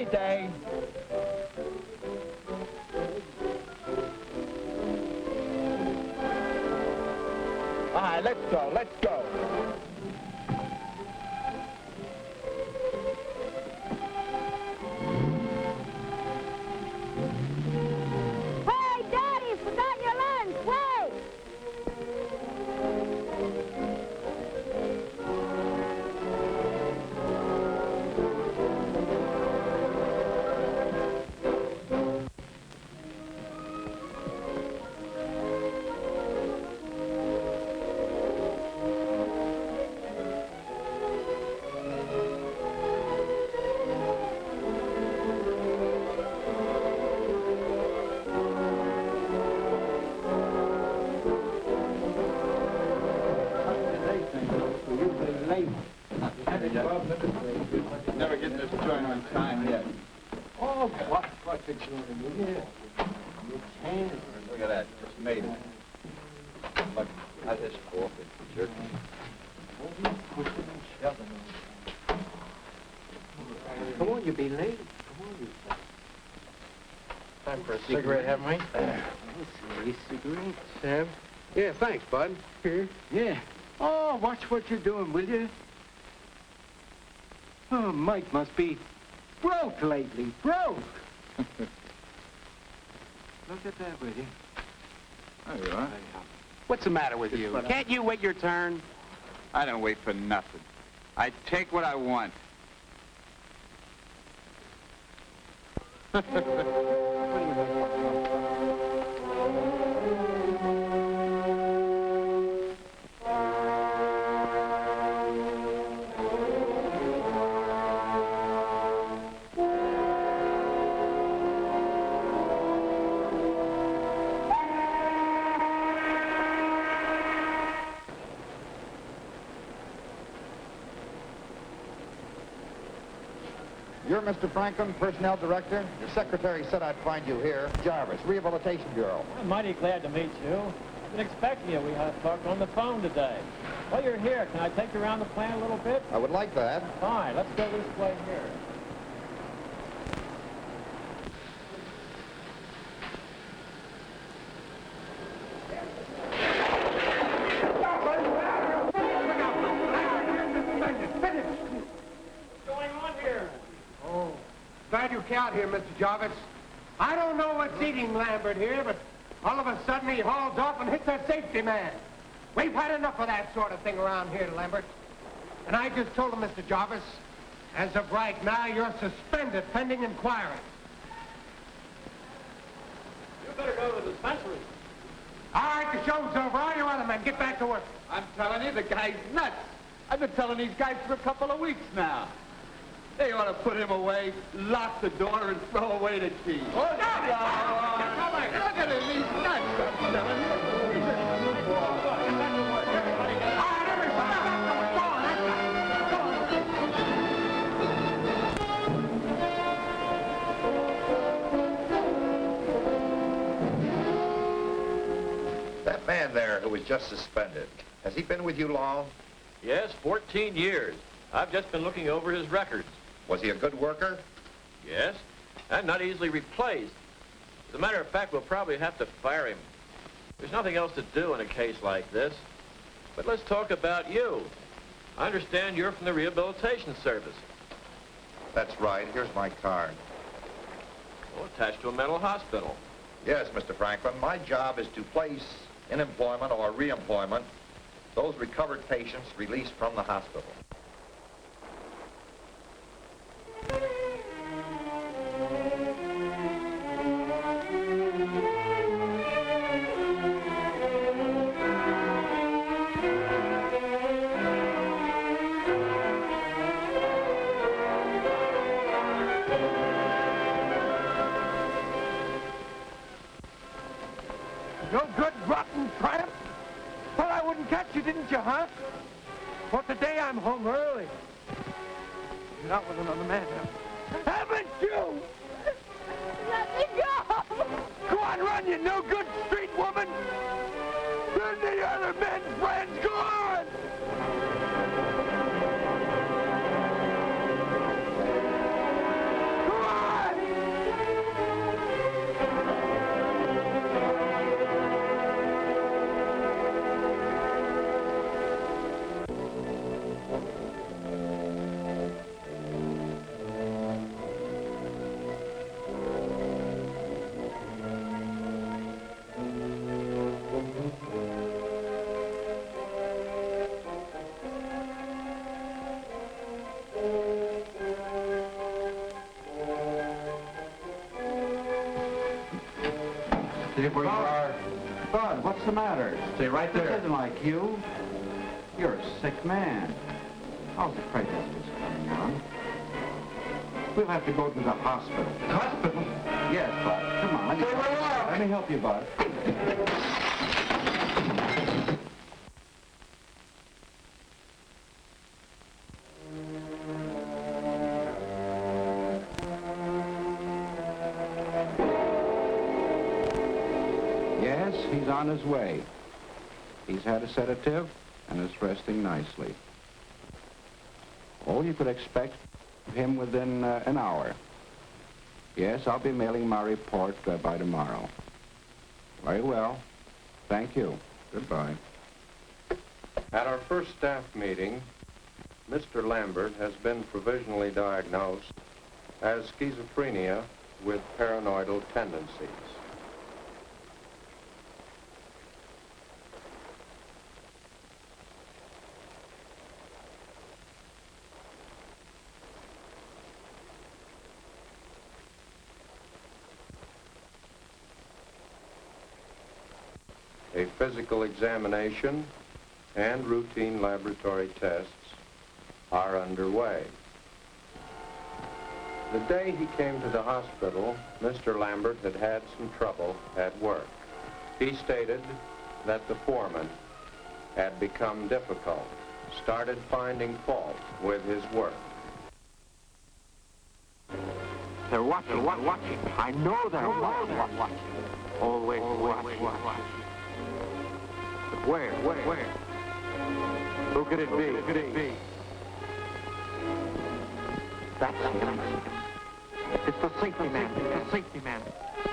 great day. All right, let's go, let's go. Hey, Daddy, forgot your lunch. Wait! Never getting this joint on time yet. Oh, what's it doing here? You can't. Look at that, just made it. Look, how's this for? Jerk. Come on, you be late. Come on, you. Time for a cigarette, haven't we? Hey, cigarette, Sam. Yeah, thanks, bud. Here? Yeah. Oh, watch what you're doing, will you? Oh, Mike must be broke lately. Broke. Look at that, will you? There you are. What's the matter with you? Can't you wait your turn? I don't wait for nothing. I take what I want. You're Mr. Franklin, Personnel Director. Your secretary said I'd find you here. Jarvis, Rehabilitation Bureau. I'm mighty glad to meet you. I've been expecting you. We have talked on the phone today. While you're here, can I take you around the plant a little bit? I would like that. Fine, let's go this way here. Glad you came out here, Mr. Jarvis. I don't know what's eating Lambert here, but all of a sudden he hauls off and hits that safety man. We've had enough of that sort of thing around here, Lambert. And I just told him, Mr. Jarvis, as of right now, you're suspended pending inquiry. You better go to the dispensary. All right, the show's over. All you other men, get back to work. I'm telling you, the guy's nuts. I've been telling these guys for a couple of weeks now. They ought to put him away, lock the door, and throw away the key. Oh, look at him, he's nuts, I'm telling you. That man there who was just suspended, has he been with you long? Yes, 14 years. I've just been looking over his records. Was he a good worker? Yes, and not easily replaced. As a matter of fact, we'll probably have to fire him. There's nothing else to do in a case like this. But let's talk about you. I understand you're from the Rehabilitation Service. That's right. Here's my card. Well, attached to a mental hospital. Yes, Mr. Franklin, my job is to place in employment or reemployment those recovered patients released from the hospital. No good, rotten tramp. Thought I wouldn't catch you, didn't you, huh? Well, today I'm home early. You're out with another man now. Haven't you? Let me go! Go on, run, you no good street woman! Send the other men's friends, go on! Go on! Stay where you are. Bud, what's the matter? Stay right This there. isn't like you. You're a sick man. How's the prejudice coming on? We'll have to go to the hospital. Hospital? Yes, Bud. Come on, Stay where you are. let me help you, Bud. Yes, he's on his way. He's had a sedative and is resting nicely. Oh, you could expect him within an hour. Yes, I'll be mailing my report by tomorrow. Very well. Thank you. Goodbye. At our first staff meeting, Mr. Lambert has been provisionally diagnosed as schizophrenia with paranoidal tendencies. A physical examination and routine laboratory tests are underway. The day he came to the hospital, Mr. Lambert had had some trouble at work. He stated that the foreman had become difficult, started finding fault with his work. They're watching. I know they're watching. Always watching. But where? Who could it be? That's him. It's the safety man.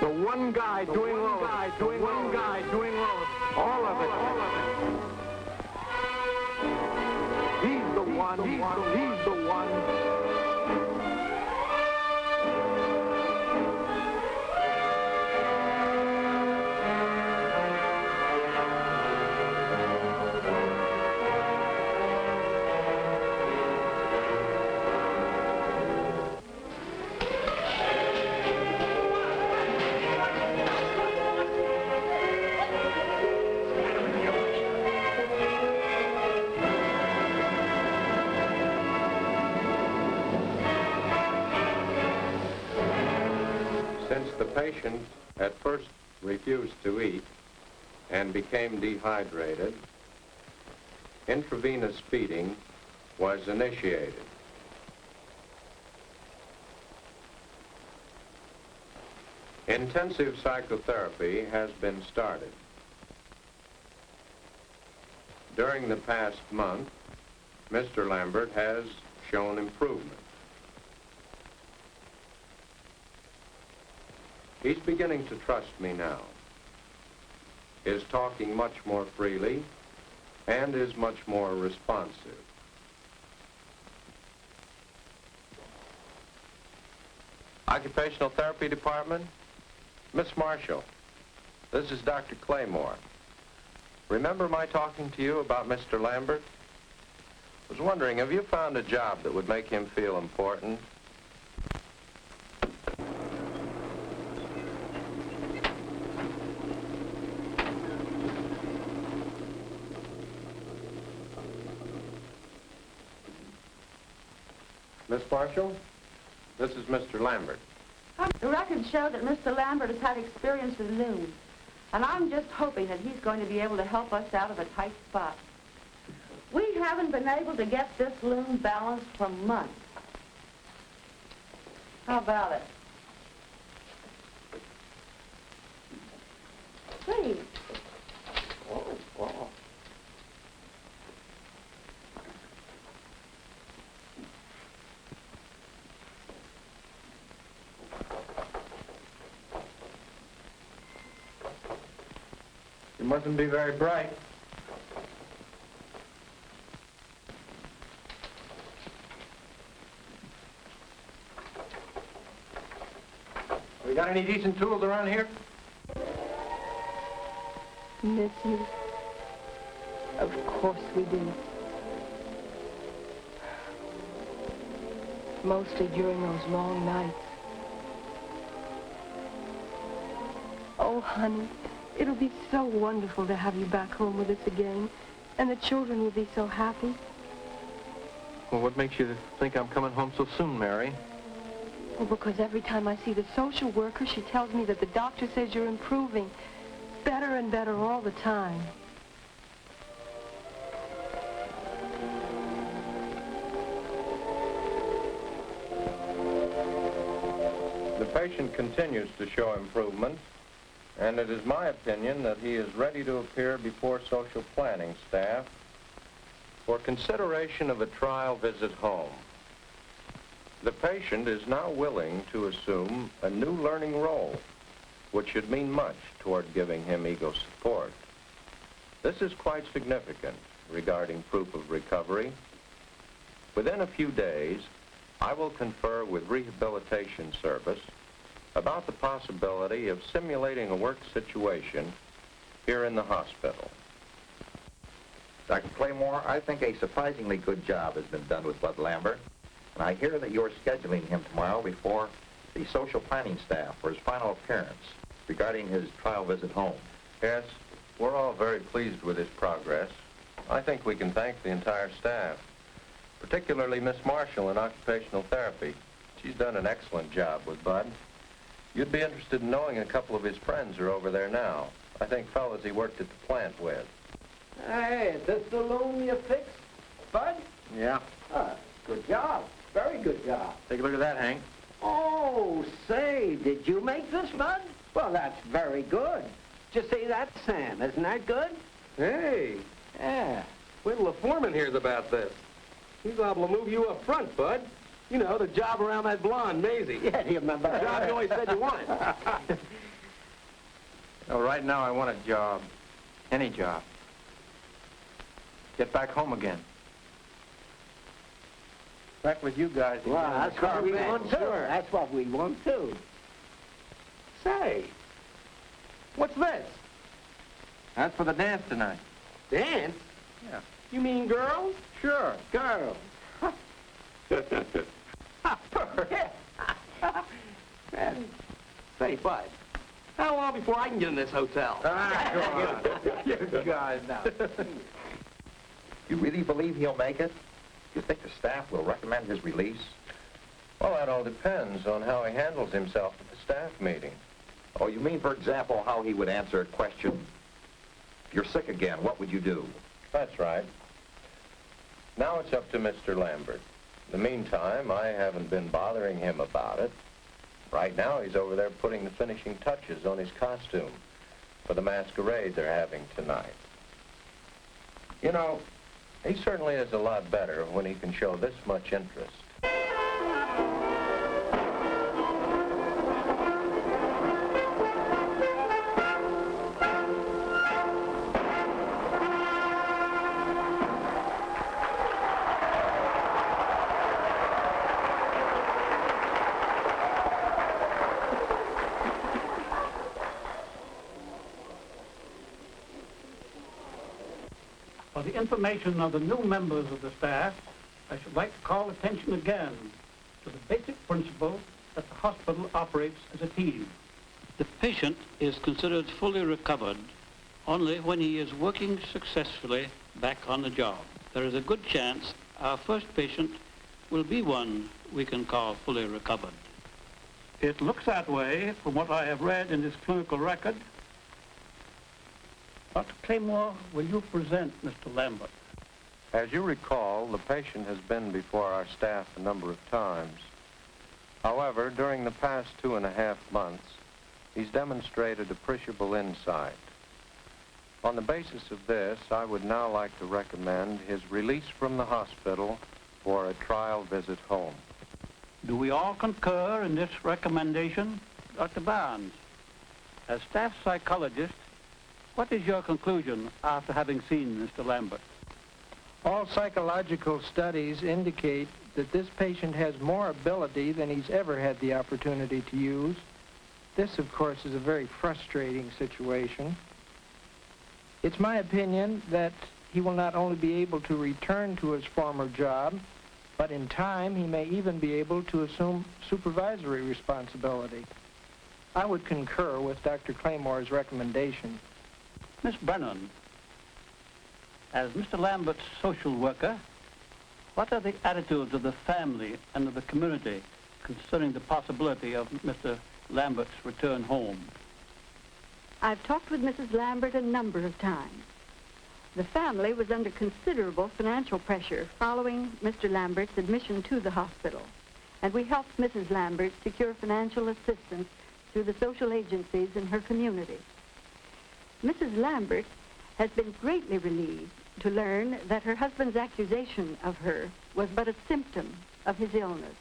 The one guy doing wrong. All of it. He's the one. He's the one. Since the patient at first refused to eat and became dehydrated, intravenous feeding was initiated. Intensive psychotherapy has been started. During the past month, Mr. Lambert has shown improvement. He's beginning to trust me now, is talking much more freely, and is much more responsive. Occupational Therapy Department, Miss Marshall, this is Dr. Claymore. Remember my talking to you about Mr. Lambert? I was wondering, have you found a job that would make him feel important? Miss Marshall, this is Mr. Lambert. The records show that Mr. Lambert has had experience with looms, and I'm just hoping that he's going to be able to help us out of a tight spot. We haven't been able to get this loom balanced for months. How about it? Please. Oh. You mustn't be very bright. We got any decent tools around here? Miss you? Of course we do. Mostly during those long nights. Oh, Oh, honey, it'll be so wonderful to have you back home with us again. And the children will be so happy. Well, what makes you think I'm coming home so soon, Mary? Well, because every time I see the social worker, she tells me that the doctor says you're improving. Better and better all the time. The patient continues to show improvement, and it is my opinion that he is ready to appear before social planning staff for consideration of a trial visit home. The patient is now willing to assume a new learning role, which should mean much toward giving him ego support. This is quite significant regarding proof of recovery. Within a few days, I will confer with Rehabilitation Service about the possibility of simulating a work situation here in the hospital. Dr. Claymore, I think a surprisingly good job has been done with Bud Lambert, and I hear that you're scheduling him tomorrow before the social planning staff for his final appearance regarding his trial visit home. Yes, we're all very pleased with his progress. I think we can thank the entire staff, particularly Miss Marshall in occupational therapy. She's done an excellent job with Bud. You'd be interested in knowing a couple of his friends are over there now. I think fellows he worked at the plant with. Hey, is this the loom you fixed, Bud? Yeah. Good job. Very good job. Take a look at that, Hank. Oh, say, did you make this, Bud? Well, that's very good. Just see that, Sam. Isn't that good? Hey. Yeah. Wait till the foreman hears about this. He's liable to move you up front, Bud. You know, the job around that blonde Maisie. Yeah, do you remember The job you always said you wanted. No, right now I want a job. Any job. Get back home again. Back with you guys again. Well, that's what we want, too. Sure. That's what we want, too. Say, what's this? That's for the dance tonight. Dance? Yeah. You mean girls? Sure. Girl. Say, Bud, how long before I can get in this hotel? Come on. You guys now. You really believe he'll make it? Do you think the staff will recommend his release? Well, that all depends on how he handles himself at the staff meeting. Oh, you mean, for example, how he would answer a question, if you're sick again, what would you do? That's right. Now it's up to Mr. Lambert. In the meantime, I haven't been bothering him about it. Right now, he's over there putting the finishing touches on his costume for the masquerade they're having tonight. You know, he certainly is a lot better when he can show this much interest. For the information of the new members of the staff, I should like to call attention again to the basic principle that the hospital operates as a team. The patient is considered fully recovered only when he is working successfully back on the job. There is a good chance our first patient will be one we can call fully recovered. It looks that way from what I have read in his clinical record. Dr. Claymore, will you present Mr. Lambert? As you recall, the patient has been before our staff a number of times. However, during the past 2.5 months, he's demonstrated appreciable insight. On the basis of this, I would now like to recommend his release from the hospital for a trial visit home. Do we all concur in this recommendation? Dr. Barnes, as staff psychologist, what is your conclusion after having seen Mr. Lambert? All psychological studies indicate that this patient has more ability than he's ever had the opportunity to use. This, of course, is a very frustrating situation. It's my opinion that he will not only be able to return to his former job, but in time he may even be able to assume supervisory responsibility. I would concur with Dr. Claymore's recommendation. Miss Brennan, as Mr. Lambert's social worker, what are the attitudes of the family and of the community concerning the possibility of Mr. Lambert's return home? I've talked with Mrs. Lambert a number of times. The family was under considerable financial pressure following Mr. Lambert's admission to the hospital, and we helped Mrs. Lambert secure financial assistance through the social agencies in her community. Mrs. Lambert has been greatly relieved to learn that her husband's accusation of her was but a symptom of his illness.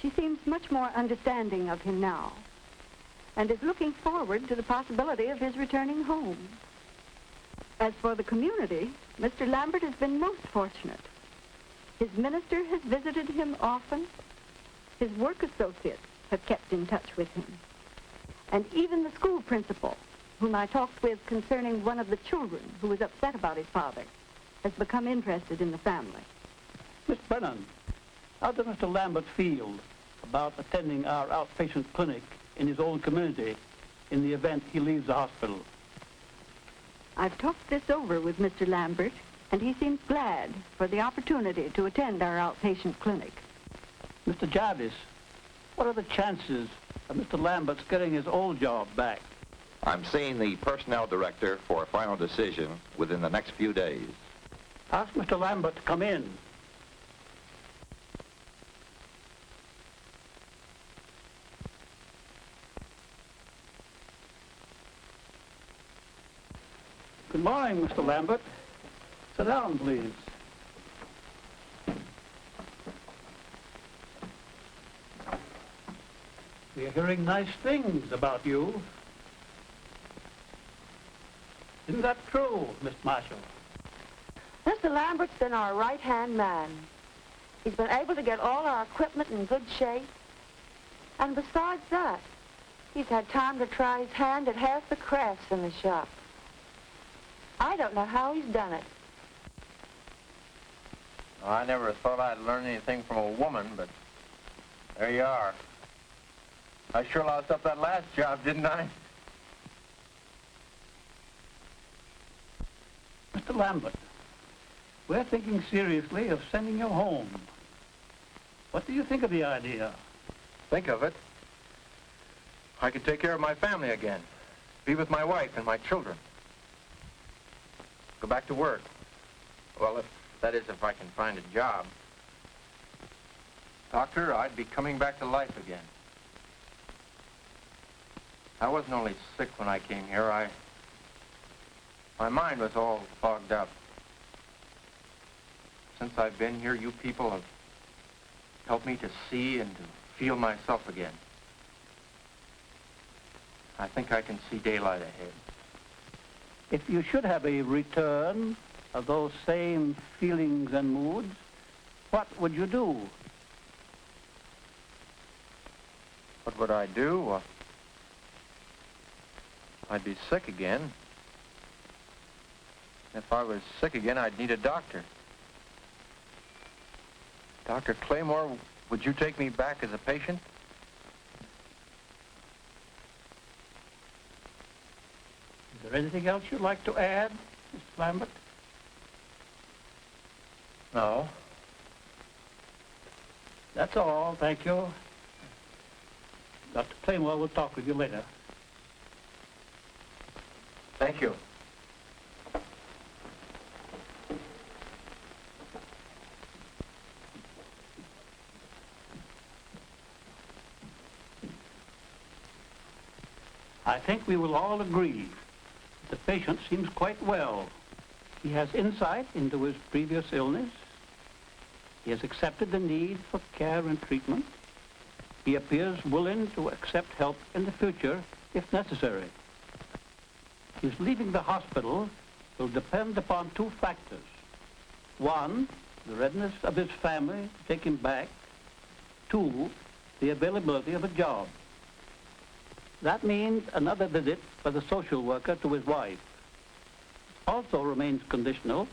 She seems much more understanding of him now and is looking forward to the possibility of his returning home. As for the community, Mr. Lambert has been most fortunate. His minister has visited him often. His work associates have kept in touch with him. And even the school principal, whom I talked with concerning one of the children who was upset about his father, has become interested in the family. Miss Brennan, how does Mr. Lambert feel about attending our outpatient clinic in his own community in the event he leaves the hospital? I've talked this over with Mr. Lambert, and he seems glad for the opportunity to attend our outpatient clinic. Mr. Jarvis, what are the chances of Mr. Lambert's getting his old job back? I'm seeing the personnel director for a final decision within the next few days. Ask Mr. Lambert to come in. Good morning, Mr. Lambert. Sit down, please. We are hearing nice things about you. Isn't that true, Miss Marshall? Mr. Lambert's been our right-hand man. He's been able to get all our equipment in good shape. And besides that, he's had time to try his hand at half the crafts in the shop. I don't know how he's done it. Well, I never thought I'd learn anything from a woman, but there you are. I sure lost up that last job, didn't I? Mr. Lambert, we're thinking seriously of sending you home. What do you think of the idea? Think of it. I could take care of my family again. Be with my wife and my children. Go back to work. Well, that is, if I can find a job. Doctor, I'd be coming back to life again. I wasn't only sick when I came here. My mind was all fogged up. Since I've been here, you people have helped me to see and to feel myself again. I think I can see daylight ahead. If you should have a return of those same feelings and moods, what would you do? What would I do? I'd be sick again. If I was sick again, I'd need a doctor. Dr. Claymore, would you take me back as a patient? Is there anything else you'd like to add, Mr. Lambert? No. That's all, thank you. Dr. Claymore will talk with you later. Thank you. I think we will all agree that the patient seems quite well. He has insight into his previous illness. He has accepted the need for care and treatment. He appears willing to accept help in the future if necessary. His leaving the hospital will depend upon two factors. One, the readiness of his family to take him back. Two, the availability of a job. That means another visit by the social worker to his wife. Also remains conditional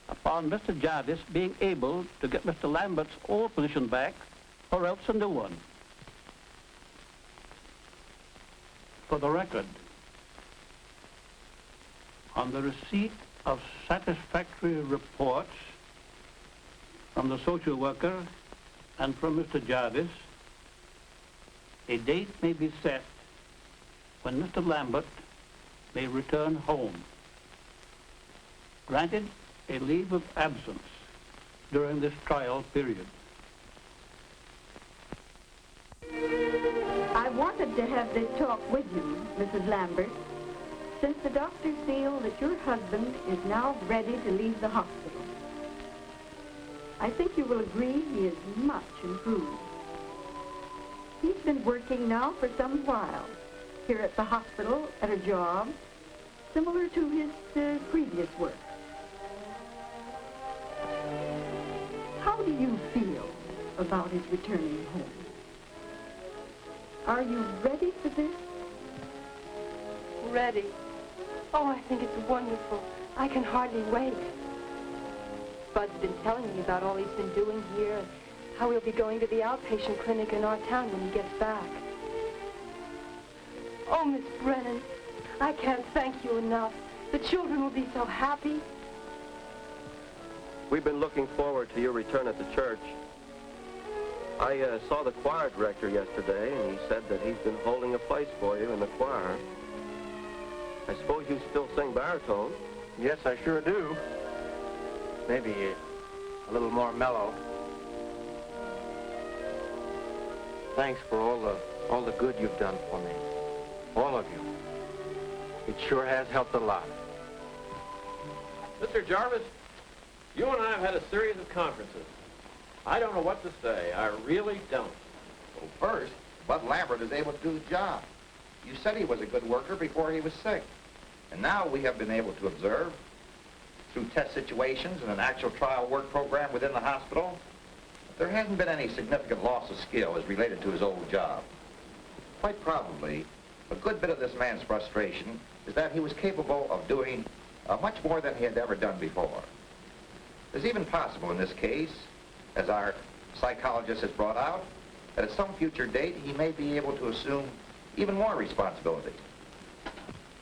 upon Mr. Jarvis being able to get Mr. Lambert's old position back or else a new one. For the record, on the receipt of satisfactory reports from the social worker and from Mr. Jarvis, a date may be set when Mr. Lambert may return home. Granted a leave of absence during this trial period. I wanted to have this talk with you, Mrs. Lambert, since the doctors feel that your husband is now ready to leave the hospital. I think you will agree he is much improved. He's been working now for some while here at the hospital at a job similar to his previous work. How do you feel about his returning home? Are you ready for this? Ready. Oh, I think it's wonderful. I can hardly wait. Bud's been telling me about all he's been doing here and how he'll be going to the outpatient clinic in our town when he gets back. Oh, Miss Brennan, I can't thank you enough. The children will be so happy. We've been looking forward to your return at the church. I saw the choir director yesterday, and he said that he's been holding a place for you in the choir. I suppose you still sing baritone? Yes, I sure do. Maybe a little more mellow. Thanks for all the good you've done for me. All of you. It sure has helped a lot. Mr. Jarvis, you and I have had a series of conferences. I don't know what to say. I really don't. Well, first, Bud Lambert is able to do the job. You said he was a good worker before he was sick. And now we have been able to observe, through test situations and an actual trial work program within the hospital, that there hasn't been any significant loss of skill as related to his old job. Quite probably, a good bit of this man's frustration is that he was capable of doing much more than he had ever done before. It's even possible in this case, as our psychologist has brought out, that at some future date he may be able to assume even more responsibility.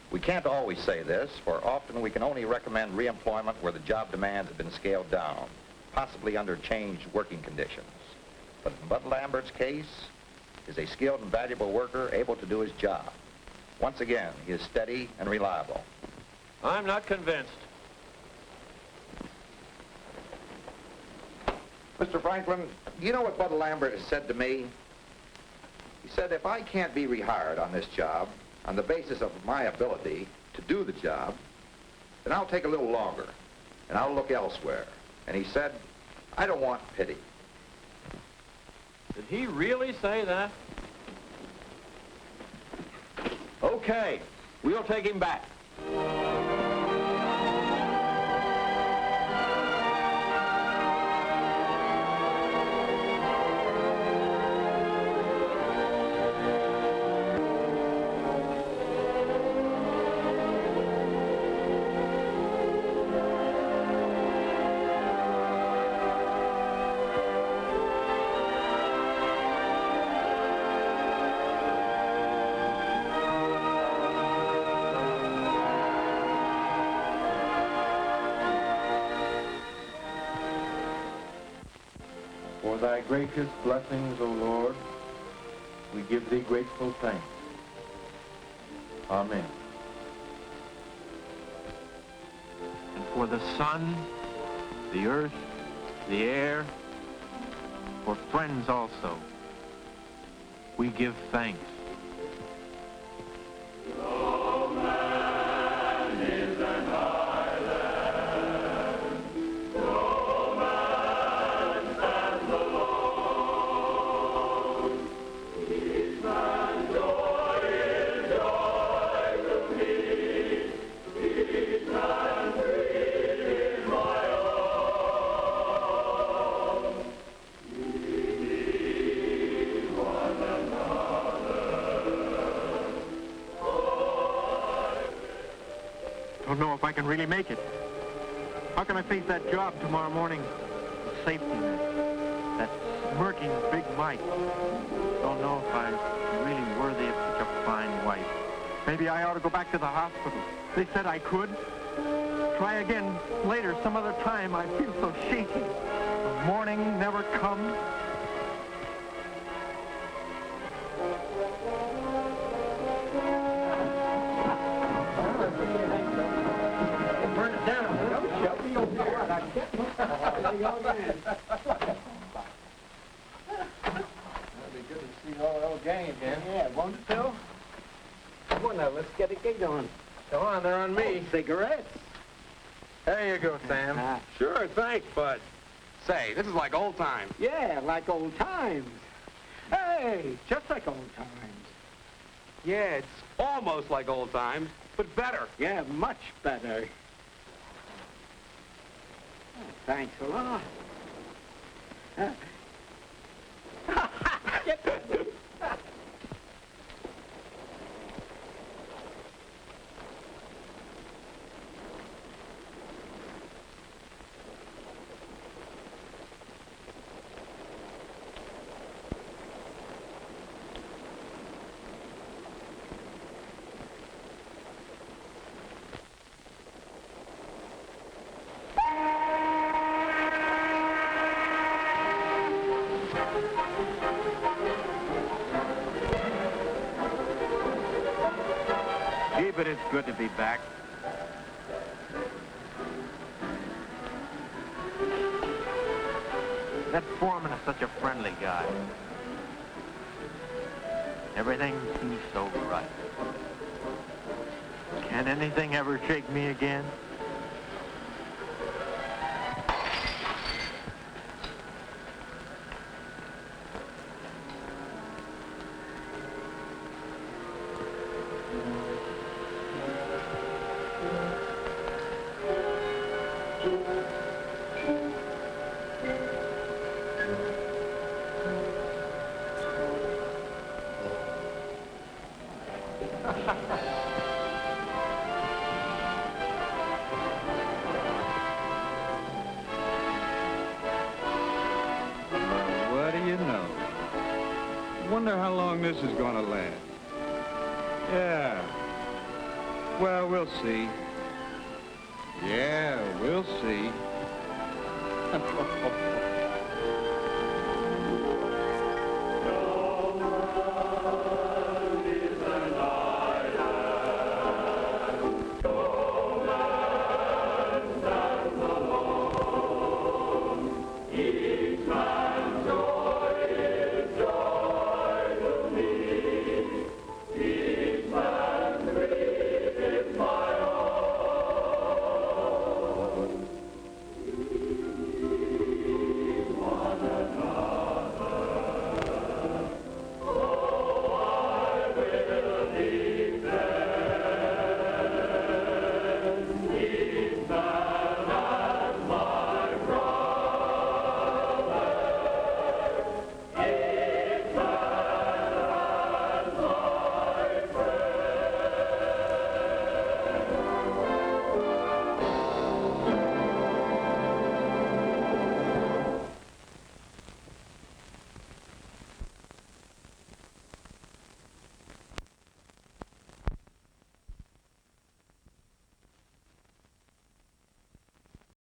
We can't always say this, for often we can only recommend reemployment where the job demand has been scaled down, possibly under changed working conditions. But in Bud Lambert's case, is a skilled and valuable worker able to do his job. Once again, he is steady and reliable. I'm not convinced. Mr. Franklin, you know what Bud Lambert has said to me? He said, if I can't be rehired on this job on the basis of my ability to do the job, then I'll take a little longer, and I'll look elsewhere. And he said, I don't want pity. Did he really say that? Okay, we'll take him back. For thy gracious blessings, O Lord, we give thee grateful thanks. Amen. And for the sun, the earth, the air, for friends also, we give thanks. Don't know if I can really make it. How can I face that job tomorrow morning with safety net? That smirking Big Mike. Don't know if I'm really worthy of such a fine wife. Maybe I ought to go back to the hospital. They said I could. Try again later, some other time. I feel so shaky. The morning never comes. Burn it down. It'll be good to see the old gang again. Yeah, won't it, Phil? Come on now, let's get a gig on. Come on, they're on me. Cigarettes. There you go, Sam. Sure, thanks, Bud. Say, this is like old times. Yeah, like old times. Hey, just like old times. Yeah, it's almost like old times, but better. Yeah, much better. Oh, thanks a lot. Gee, but it's good to be back. That foreman is such a friendly guy. Everything seems so right. Can anything ever shake me again? What do you know? Wonder how long this is gonna last. Yeah. Well, we'll see. Yeah, we'll see.